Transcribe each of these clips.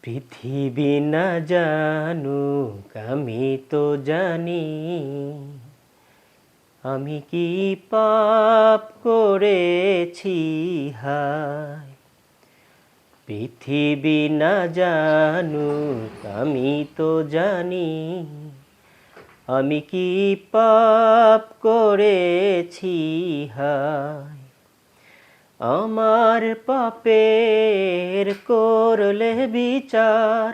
পৃথিবী না জানুক আমি তো জানি, আমি কি পাপ করেছি হায়। পৃথিবী না জানুক আমি তো জানি, আমি কি পাপ করেছি হায়। আমার পাপের করলে বিচার,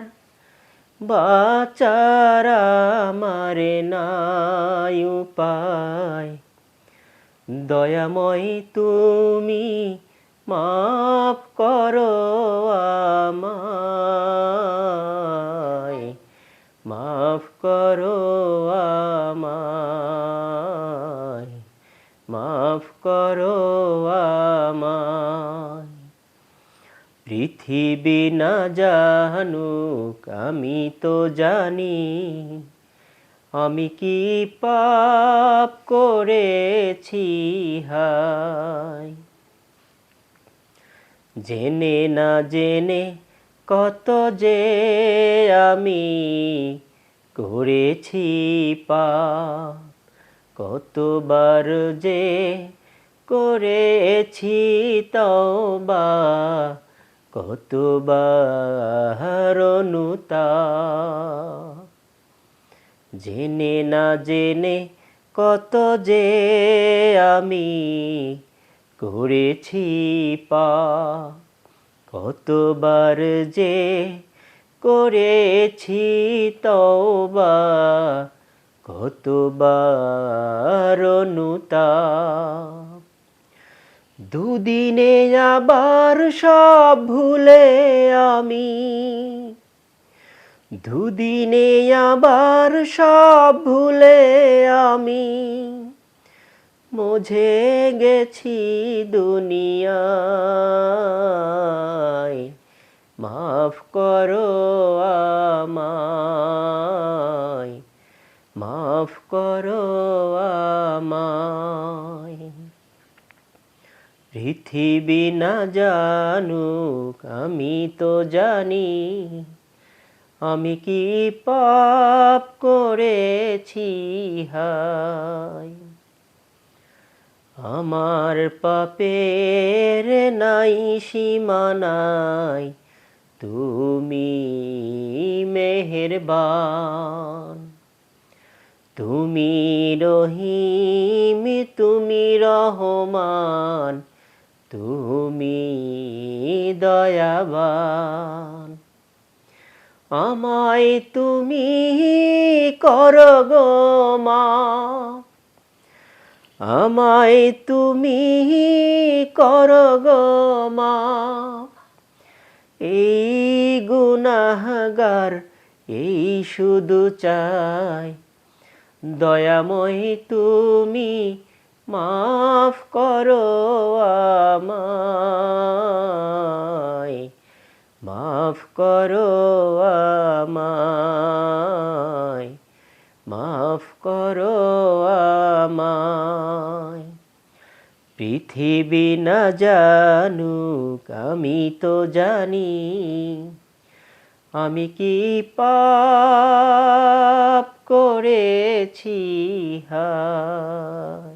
বাঁচার আমারে নাই উপায়। দয়াময় তুমি মাফ করো আমায়, মাফ করো আমায়, মাফ করো আমায়। পৃথিবী না জানুক আমি তো জানি, আমি কি পাপ করেছি হায়। জেনে না জেনে কত যে আমি করেছি পাপ, কতবার যে করেছি তওবা, কতবার অনুতাপ। জেনে না জেনে কত যে আমি করেছি পাপ, কতবার যে করেছি তওবা, কতবার অনুতাপ। দুদিনে আবার সব ভুলে আমি, দুদিনে আবার সব ভুলে আমি মুছে গেছি দুনিয়ায়। মাফ করো আমায়, মাফ করো আমায়। পৃথিবী না জানুক আমি তো জানি, আমি কি পাপ করেছি হায়। আমার পাপের নাই সীমানাই, তুমি মেহেরবান। তুমি রহিম, তুমি রহমান, তুমি দয়াবান। আমায় তুমি করো গো মাফ, আমায় তুমি করো গো মাফ। এই গুনাহগার এই শুধু চাই, দয়াময় তুমি মাফ করো আমায়, মাফ করো আমায়, মাফ করো আমায়। পৃথিবী না জানুক আমি তো জানি, আমি কি পাপ করেছি হায়।